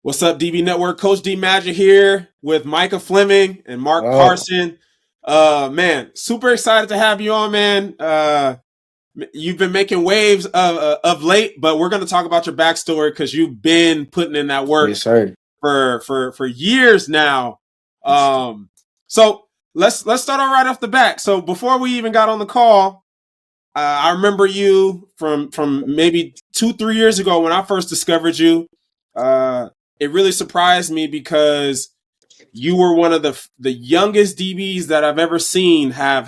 What's up, DB Network? Coach D Magic here with Micah Fleming and Mark Oh, Carson. Man, super excited to have you on, man. You've been making waves of late, but we're going to talk about your backstory because you've been putting in that work yes, sir. for years now. Um, so let's start on right off the bat. So before we even got on the call, I remember you from maybe 2-3 years ago when I first discovered you. Uh, it really surprised me because you were one of the youngest DBs that I've ever seen have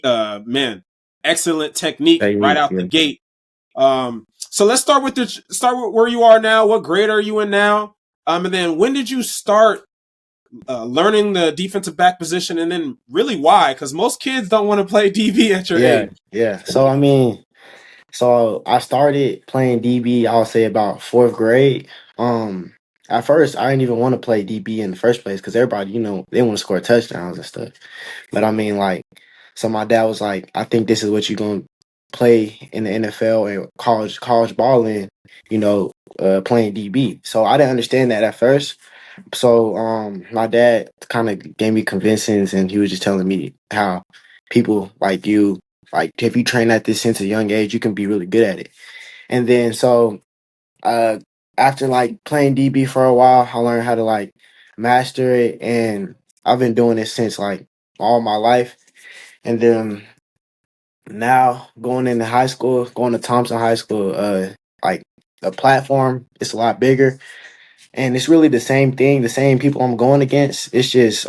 man, excellent technique right Technique, out the yeah. gate. So let's start with where you are now. What grade are you in now? And then when did you start learning the defensive back position, and then really why? Because most kids don't want to play DB at your Yeah, age. yeah. So I started playing DB, I'll say about fourth grade. Um, at first I didn't even want to play DB in the first place because everybody, they want to score touchdowns and stuff. But so my dad was like, I think this is what you're gonna play in the NFL and college ball in, playing DB. So I didn't understand that at first. So my dad kind of gave me convincings, and he was just telling me how people like you, like if you train at this since a young age, you can be really good at it. And then uh after like playing DB for a while, I learned how to like master it, and I've been doing it since like all my life. And then now going into high school, going to Thompson High School, like the platform, it's a lot bigger, and it's really the same thing, the same people I'm going against. It's just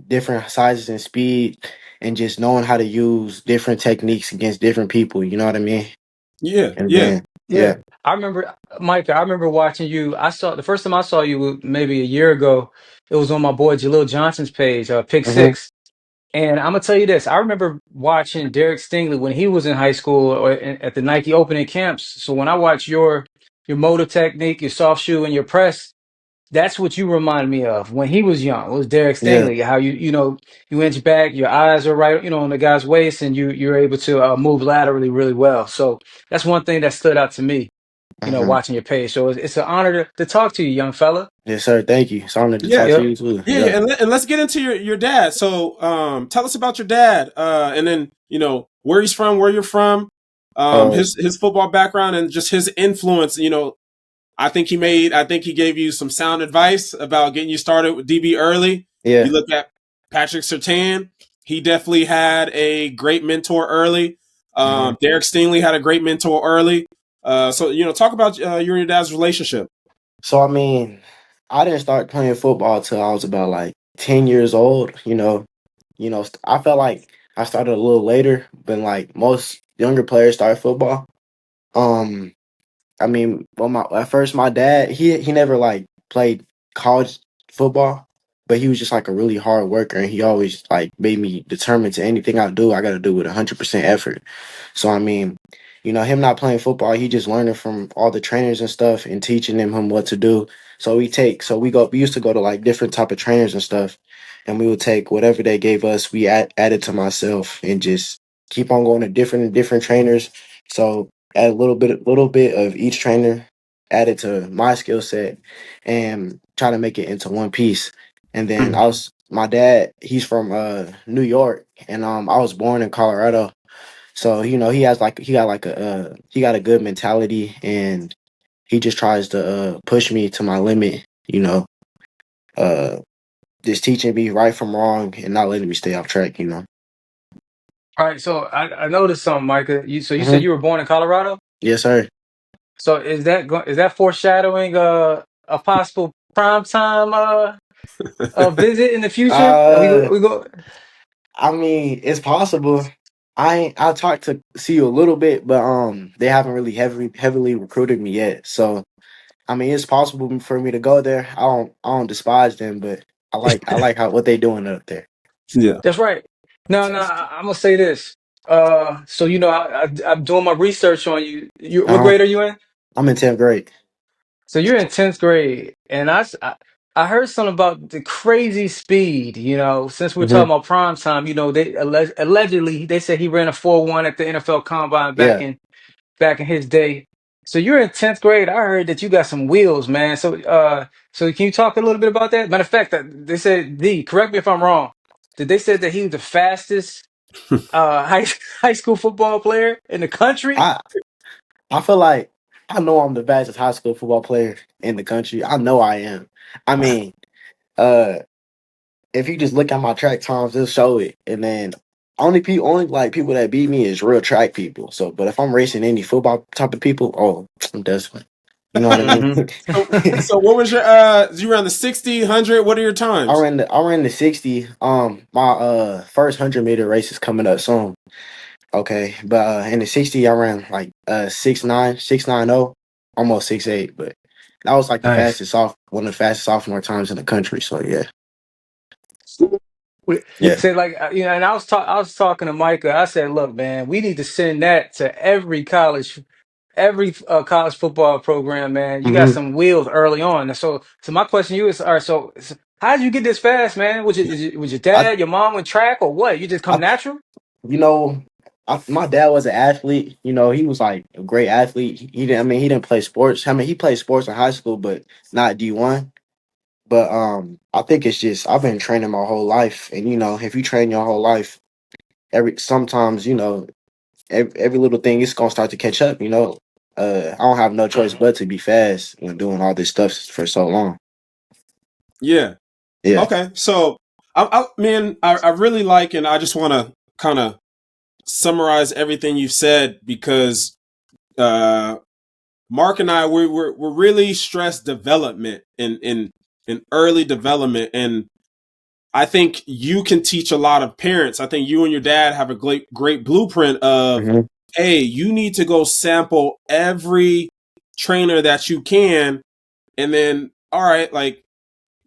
different sizes and speed, and just knowing how to use different techniques against different people, you know what I mean? Yeah, And yeah. then Yeah, yeah. I remember, Mike. I remember watching you. I saw the first time I saw you maybe a year ago. It was on my boy Jalil Johnson's page, Pick Hmm. Six. And I'm gonna tell you this. I remember watching Derek Stingley when he was in high school or at the Nike opening camps. So when I watch your motor technique, your soft shoe, and your press, that's what you remind me of when he was young. It was Derek Yeah. Stingley. How you inch back, your eyes are right, on the guy's waist, and you're able to move laterally really well. So that's one thing that stood out to me, Uh-huh. watching your page. So it's an honor to talk to you, young fella. Yes, sir. Thank you. It's an honor to Yeah, talk to Yep. you too. yeah, Yeah. yeah. And let's get into your dad. So, tell us about your dad, and then where he's from, where you're from, Uh his football background, and just his influence. I think he gave you some sound advice about getting you started with DB early. You yeah. look at Patrick Surtain; he definitely had a great mentor early. Hmm. Derek Stingley had a great mentor early. So talk about you and your dad's relationship. So I didn't start playing football till I was about like 10 years old, I felt like I started a little later, but like most younger players start football. Um, well, my at first my dad he never like played college football, but he was just like a really hard worker, and he always like made me determined to anything I do, I got to do with 100% effort. So him not playing football, he just learning from all the trainers and stuff and teaching him what to do. We used to go to like different type of trainers and stuff, and we would take whatever they gave us, add it to myself, and just keep on going to different and different trainers. So add a little bit of each trainer, add it to my skill set, and try to make it into one piece. And then my dad, he's from New York, and I was born in Colorado. So he got a good mentality, and he just tries to push me to my limit. Uh, just teaching me right from wrong and not letting me stay off track. All right. So I noticed something, Micah. You said Hmm. you were born in Colorado. Yes, sir. So is that foreshadowing a possible prime time a visit in the future? Uh, We go. it's possible. I talked to see you a little bit, but they haven't really heavily recruited me yet. So it's possible for me to go there. I don't despise them, but I like how what they doing up there. Yeah. That's right. No, no. I'm gonna say this. So I'm doing my research on you. What Uh-huh. grade are you in? I'm in 10th grade. So you're in 10th grade, and I heard something about the crazy speed. Since we're Hmm. talking about prime time, they allegedly they said he ran a 4.1 at the NFL Combine Yeah. back in his day. So you're in 10th grade. I heard that you got some wheels, man. So can you talk a little bit about that? Matter of fact, they said correct me if I'm wrong. Did they said that he was the fastest high high school football player in the country? I I feel like I know I'm the fastest high school football player in the country. I know I am. I mean, uh, if you just look at my track times, it'll show it. And then only like people that beat me is real track people. So, but if I'm racing any football type of people, oh, I'm desperate. You know what I mean? Hmm. So what was your you ran the 60, 100? What are your times? I ran the 60. My first 100-meter race is coming up soon. Okay, but in the 60 I ran like 6'9", 6'9" almost 6'8", but that was like Nice. one of the fastest sophomore times in the country. So yeah, You yeah. said like and I was talking to Micah. I said, look, man, we need to send that to every college football program, man. You got hmm some wheels early on. And so my question to you is, all right, so how did you get this fast, man? Was your I dad, your mom in track, or what? You just come I natural? you know my dad was an athlete. You know, he was like a great athlete. He didn't. I mean, he didn't play sports. I mean, he played sports in high school, but not D1. But I think it's just I've been training my whole life, and if you train your whole life, sometimes every little thing is gonna start to catch up. I don't have no choice but to be fast when doing all this stuff for so long. Yeah. Yeah. Okay. So I really like, and I just want to kind of summarize everything you've said because uh, Mark and I we're really stress development in early development, and I think you can teach a lot of parents. I think you and your dad have a great blueprint of, hmm hey, you need to go sample every trainer that you can, and then all right, like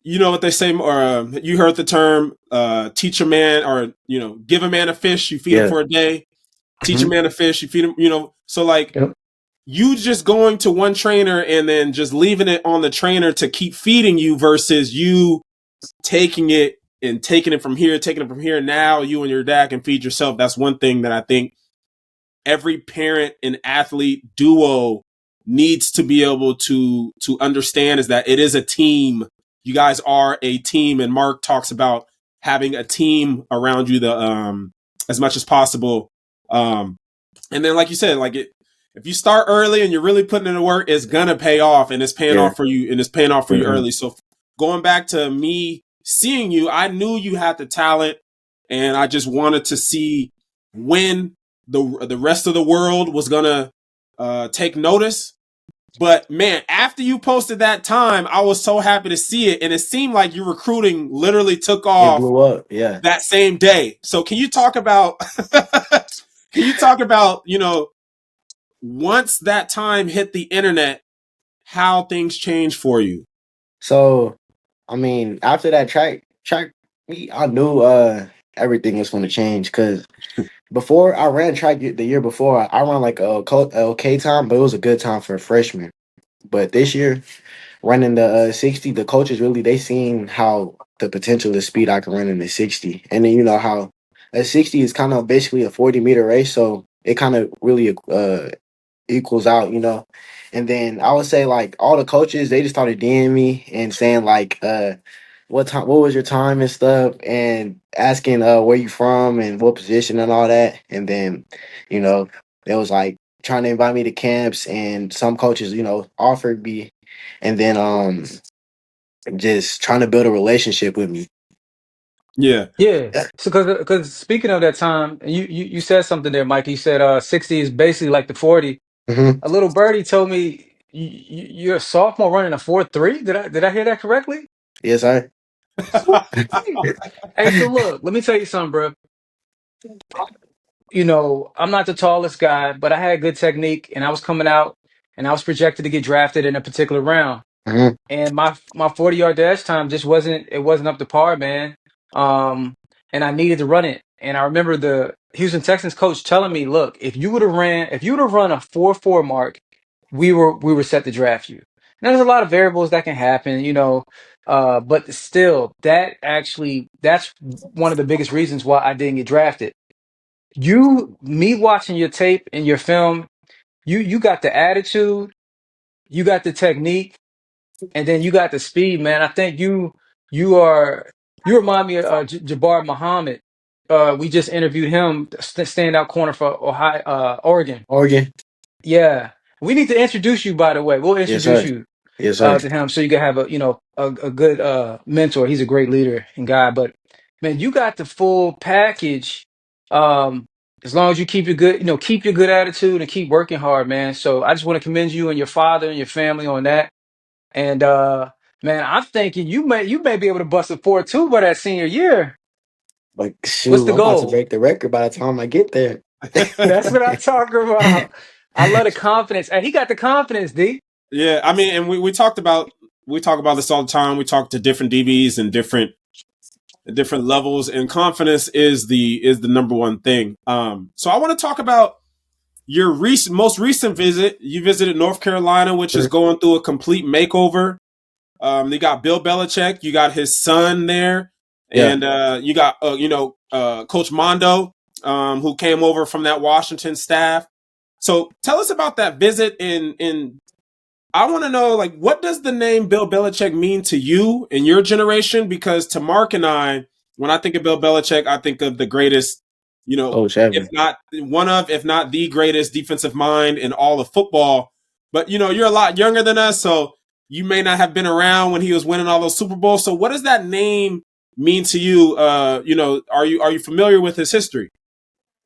you know what they say, or you heard the term, teach a man, or give a man a fish, you feed him Yeah. for a day. Teach a Hmm. man a fish, you feed him. So like Yep. you just going to one trainer and then just leaving it on the trainer to keep feeding you versus you taking it and taking it from here, taking it from here. Now you and your dad can feed yourself. That's one thing that I think every parent and athlete duo needs to be able to understand is that it is a team. You guys are a team, and Mark talks about having a team around you as much as possible. And then, like you said, if you start early and you're really putting in the work, it's gonna pay off, and it's paying Yeah. off for you, and it's paying off for you hmm early. So, going back to me seeing you, I knew you had the talent, and I just wanted to see when the rest of the world was gonna take notice. But man, after you posted that time, I was so happy to see it, and it seemed like your recruiting literally took It off blew up. Yeah. that same day. So, can you talk about? Can you talk about once that time hit the internet, how things changed for you? So, I mean, after that track meet, I knew everything was going to change because before I ran track the year before, I ran like a okay time, but it was a good time for a freshman. But this year, running the 60, the coaches really they seen how the potential of speed I can run in the 60, and then you know how a 60 is kind of basically a 40-meter race, so it kind of really equals out, And then I would say like all the coaches they just started DMing me and saying like what was your time and stuff, and asking where you from and what position and all that, and then you know it was like trying to invite me to camps, and some coaches offered me, and then just trying to build a relationship with me. Yeah. Yeah. Yeah. So, because speaking of that time, you said something there, Mike. You said 60 is basically like the 40. hmm A little birdie told me you're a sophomore running a 4.3. Did I hear that correctly? Yes, sir. Sweet. Hey, so look, let me tell you something, bro. I'm not the tallest guy, but I had good technique, and I was coming out, and I was projected to get drafted in a particular round. hmm And my 40-yard dash time just wasn't up to par, man. Um, and I needed to run it. And I remember the Houston Texans coach telling me, "Look, if you would have run a 4.4 mark, we were set to draft you." And there's a lot of variables that can happen, but still, that's one of the biggest reasons why I didn't get drafted. Me watching your tape and your film, you got the attitude, you got the technique, and then you got the speed, man. I think you remind me of Jabbar Muhammad. We just interviewed him, standout corner for Ohio, Oregon. Oregon. Yeah, we need to introduce you. By the way, we'll Yes, introduce sir. you Yes, sir. to him so you can have a good mentor. He's a great leader and guy. But man, you got the full package. Um, as long as you keep your good, keep your good attitude and keep working hard, man. So I just want to commend you and your father and your family on that. And man, I'm thinking you may be able to bust a 4.2 by that senior year. But What's shoot, the I'm about to goal? break the record by the time I get there. That's what I'm talking about. I love the confidence, and he got the confidence, D. Yeah, I mean, and we talk about this all the time. We talk to different DBs and different levels, and confidence is the number one thing. So I want to talk about your most recent visit. You visited North Carolina, which is going through a complete makeover. You got Bill Belichick, you got his son there, Yeah. and you got Coach Mondo, who came over from that Washington staff. So tell us about that visit, and I want to know, like, what does the name Bill Belichick mean to you and your generation? Because to Mark and I, when I think of Bill Belichick, I think of the greatest, Coach if Evan. not one of, if not the greatest defensive mind in all of football. But you're a lot younger than us, so you may not have been around when he was winning all those Super Bowls. So what does that name mean to you? Are you familiar with his history?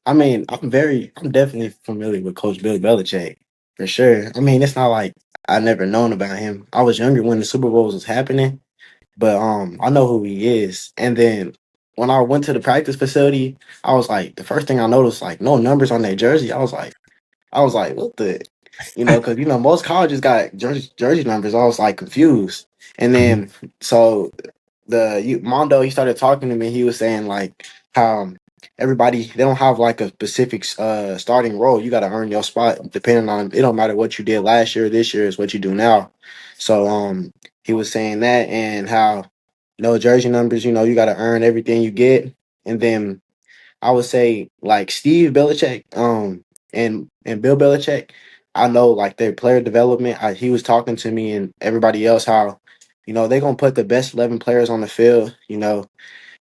I mean, I'm definitely familiar with Coach Bill Belichick for sure. I mean, it's not like I never known about him. I was younger when the Super Bowls was happening, but I know who he is. And then when I went to the practice facility, I was like, the first thing I noticed, like, no numbers on their jersey. I was like, what the, because most colleges got jersey numbers. I was like confused, and then so Mondo, he started talking to me. He was saying like how everybody, they don't have like a specific starting role. You got to earn your spot depending on, it don't matter what you did last year. This year is what you do now. So he was saying that, and how no jersey numbers. You got to earn everything you get, and then I would say like Steve Belichick, and Bill Belichick. I know like their player development. He was talking to me and everybody else how, they're gonna put the best 11 players on the field.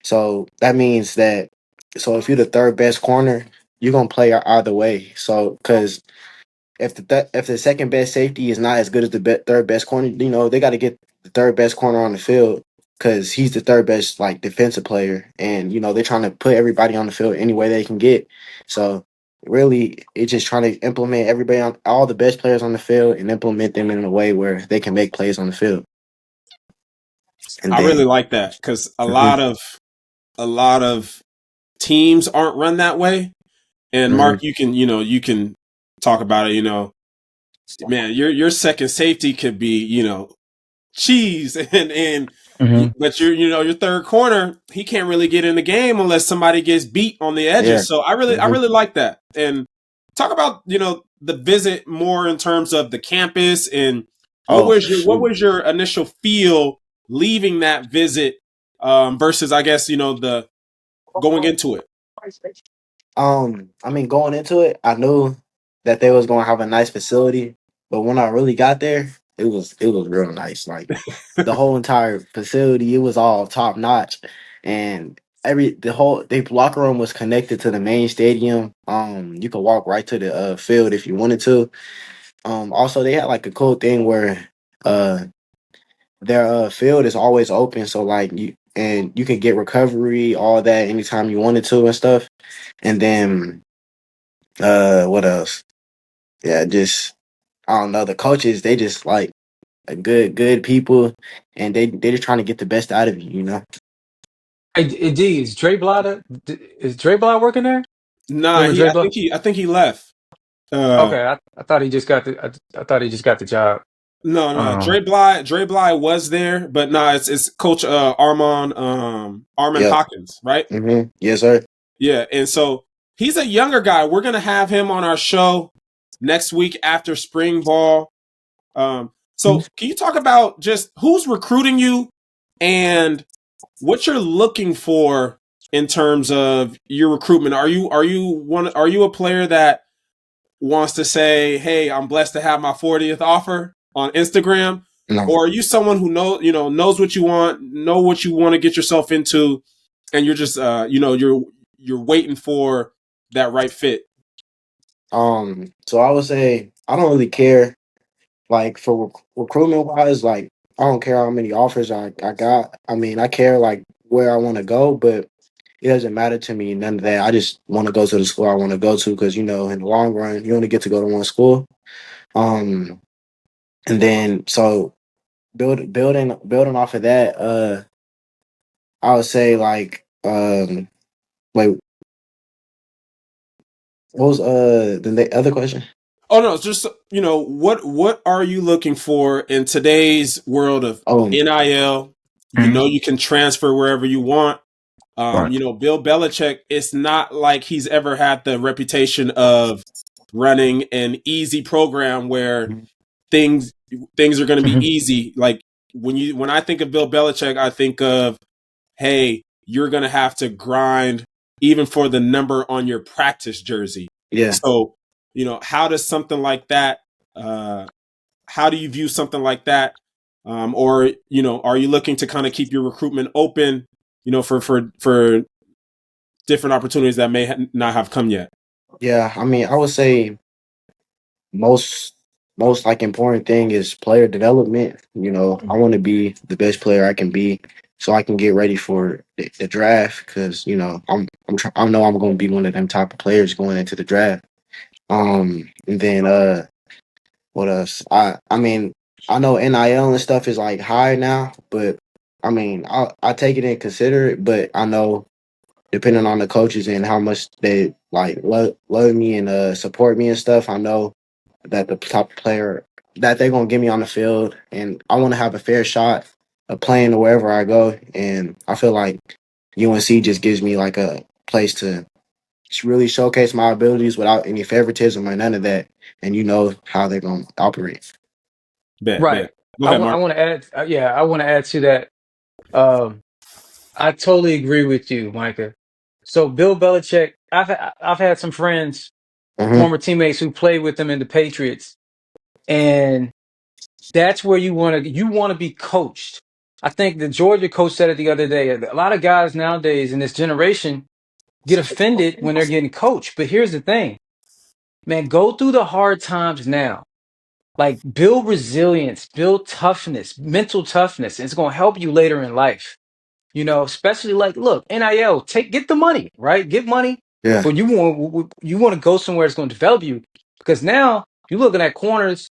So that means that, so if you're the third best corner, you're gonna play either way. So because if the second best safety is not as good as the third best corner, they got to get the third best corner on the field because he's the third best like defensive player, and they're trying to put everybody on the field any way they can get. So really, it's just trying to implement everybody on all the best players on the field and implement them in a way where they can make plays on the field. And I really then, like that because a mhm, lot of teams aren't run that way. And mhm, Mark, you can talk about it. Man, your second safety could be cheese, Hmm. but your third corner, he can't really get in the game unless somebody gets beat on the yeah, edges. So I mhm, really like that. And talk about the visit more in terms of the campus, and oh what shoot. was your initial feel leaving that visit, versus, I guess, the going into it. I mean, going into it, I knew that they was gonna have a nice facility, but when I really got there, it was real nice. Like the whole entire facility, it was all top notch, and the locker room was connected to the main stadium. You could walk right to the field if you wanted to. Also they had like a cool thing where uh their field is always open, so like you can get recovery, all that anytime you wanted to and stuff. And then what else? Yeah, just I don't know. The coaches, they just like a good people, and they just trying to get the best out of you. Hey, D, is Dre Bly working there? Nah, Remember Dre Bly? I think he left. Uh, Okay, I thought he just got I thought he just got the job. no, Dre Bly was there, but nah, it's Coach Armand Yep. Hawkins, right? Yes, sir. Yeah, and so he's a younger guy. We're gonna have him on our show next week after spring ball. So can you talk about just who's recruiting you and what you're looking for in terms of your recruitment? Are you a player that wants to say, "Hey, I'm blessed to have my 40th offer"? on Instagram, No. or are you someone who knows what you want, know what you want to get yourself into, and you're just you're waiting for that right fit? So I would say I don't really care. Like for recruitment wise, like I don't care how many offers I got. I mean, I care like where I want to go, but it doesn't matter to me. None of that. I just want to go to the school I want to go to because in the long run, you only get to go to one school. Um, and then so building off of that, I would say like wait, what was the other question? Oh no, it's just what are you looking for in today's world of Oh, NIL? You can transfer wherever you want. right. Bill Belichick, it's not like he's ever had the reputation of running an easy program where things things are going to be easy. Like when I think of Bill Belichick, I think of, hey, you're going to have to grind even for the number on your practice jersey. Yeah. So, how does something like that? How do you view something like that? Or are you looking to kind of keep your recruitment open? For different opportunities that may not have come yet. Yeah, I mean, I would say most most like important thing is player development. I want to be the best player I can be, so I can get ready for the draft. Because I know I'm going to be one of them type of players going into the draft. And then what else? I mean, I know NIL and stuff is like high now, but I mean, I take it and consider it, but I know depending on the coaches and how much they like love me and support me and stuff, I know that the top player that they're gonna get me on the field, and I want to have a fair shot of playing wherever I go. And I feel like UNC just gives me like a place to really showcase my abilities without any favoritism or none of that. And how they're gonna operate. Bet, Right. bet. Go ahead, I Mark. want to add. Yeah, I want to add to that. Um, I totally agree with you, Micah. So Bill Belichick, I've had some friends, Mm-hmm. former teammates who played with him in the Patriots, and that's where you want to be coached. I think the Georgia coach said it the other day. A lot of guys nowadays in this generation get offended when they're getting coached. But here's the thing, man, go through the hard times now. Like build resilience, build toughness, mental toughness. And it's going to help you later in life. Especially like, look, NIL, get the money, right? Get money, Yeah, but you want to go somewhere that's going to develop you, because now you're looking at corners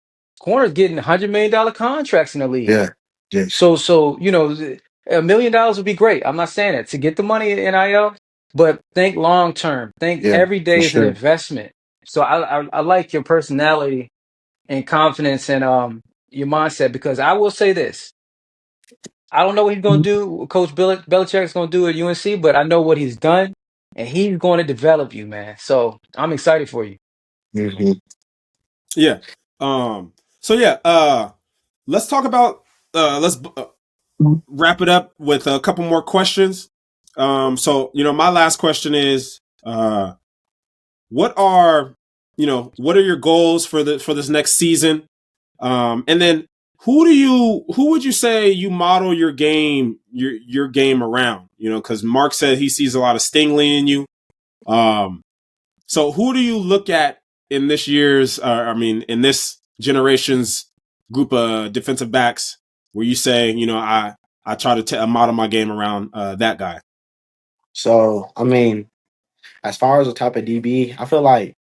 getting $100 million contracts in the league. yeah, yes, So $1 million would be great. I'm not saying that to get the money in NIL, but think long term. Think yeah, every for day is an sure. investment. So I like your personality and confidence and your mindset, because I will say this. I don't know what he's going to do, what Coach Belichick is going to do at UNC, but I know what he's done, and he's going to develop you, man. So I'm excited for you. Mm-hmm. Yeah. So yeah. Let's talk about. Let's wrap it up with a couple more questions. So my last question is, what are what are your goals for this next season? And then who would you say you model your game around? Because Mark said he sees a lot of Stingley in you. So who do you look at in this year's? In this generation's group of defensive backs, where you say, I try to model my game around that guy. So I mean, as far as the type of DB, I feel like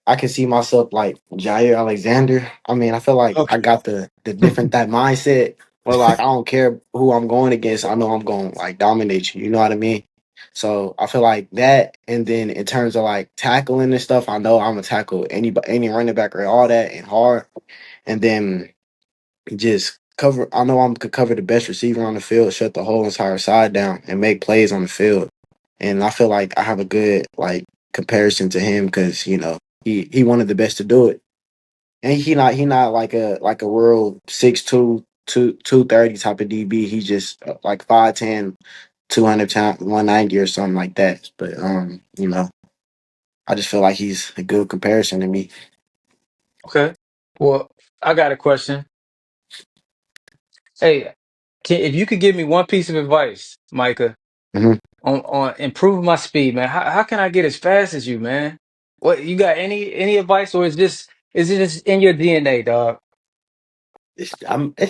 I can see myself like Jair Alexander. I mean, I feel like I Okay. got the different that mindset where like I don't care who I'm going against. I know I'm going to like dominate you. You know what I mean? So I feel like that. And then in terms of like tackling and stuff, I know I'm gonna tackle any running back or all that and hard. And then just cover. I know I'm could cover the best receiver on the field, shut the whole entire side down, and make plays on the field. And I feel like I have a good like comparison to him because he one of the best to do it. And he not like a real 6'2", 230 type of DB. He's just like 5'10", 200 pounds, 190 or something like that. But I just feel like he's a good comparison to me. Okay. Well, I got a question. Hey, if you could give me one piece of advice, Micah, Mhm. on improving my speed, man, how can I get as fast as you, man? What you got any advice, or is it just in your DNA, dog? It's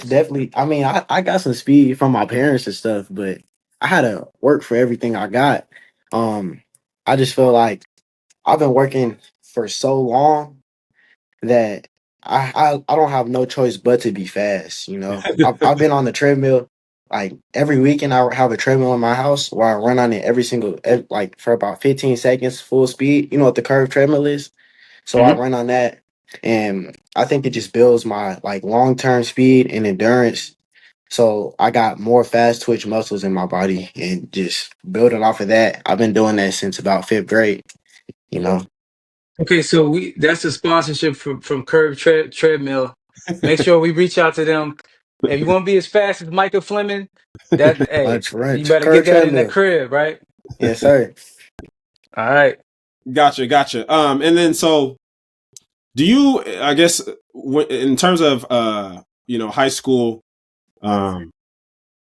definitely. I mean, I got some speed from my parents and stuff, but I had to work for everything I got. Um, I just feel like I've been working for so long that I don't have no choice but to be fast. You know, I've been on the treadmill like every weekend. I have a treadmill in my house where I run on it like for about 15 seconds full speed. You know what the curved treadmill is? So I Mhm. run on that, and I think it just builds my like long term speed and endurance. So I got more fast twitch muscles in my body, and just building off of that, I've been doing that since about fifth grade. You know, Okay, so we that's a sponsorship from Curve Treadmill. Make sure we reach out to them. If you want to be as fast as Micah Fleming, that hey, run you better get curved that in the treadmill. crib, right? Yes, sir. All right. Gotcha. And then so do you? I guess in terms of high school, um,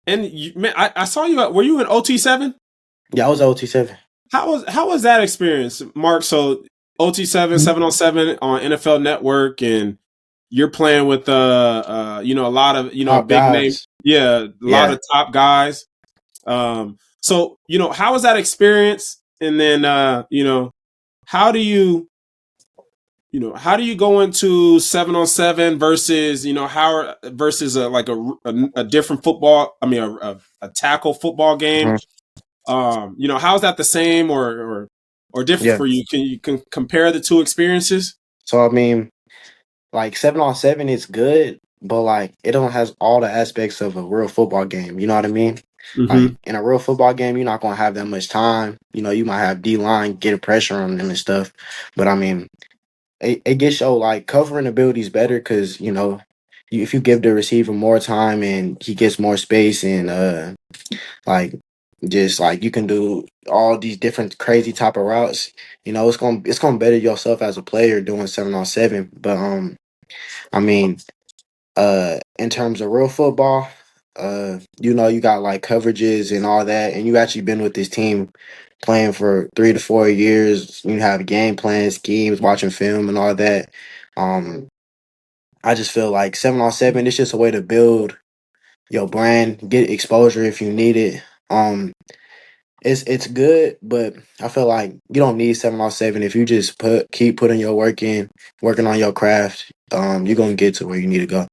and man, I saw you. Were you in OT7? Yeah, I was OT7. How was that experience, Mark? So OT7, 7 on 7 on NFL Network, and you're playing with a lot of Top big name, guys. yeah, a lot Yeah. of top guys. So how was that experience? And then how do you how do you go into 7 on 7 versus how versus a different football? I mean a tackle football game. Mhm. How's that the same or different Yeah. for you? Can you compare the two experiences? So I mean, like 7 on 7 is good, but like it don't has all the aspects of a real football game. You know what I mean? Like Mm-hmm. in a real football game, you're not gonna have that much time. You know, you might have D line getting pressure on them and stuff. But I mean, it gets your like covering abilities better because if you give the receiver more time and he gets more space and like just like you can do all these different crazy type of routes. It's gonna better yourself as a player doing 7 on 7. But I mean, in terms of real football, you got like coverages and all that, and you actually been with this team playing for 3 to 4 years. You have game plans, schemes, watching film, and all that. Um, I just feel like 7 on 7. It's just a way to build your brand, get exposure if you need it. Um, it's good, but I feel like you don't need 7 on 7 if you just keep putting your work in, working on your craft. You're gonna get to where you need to go.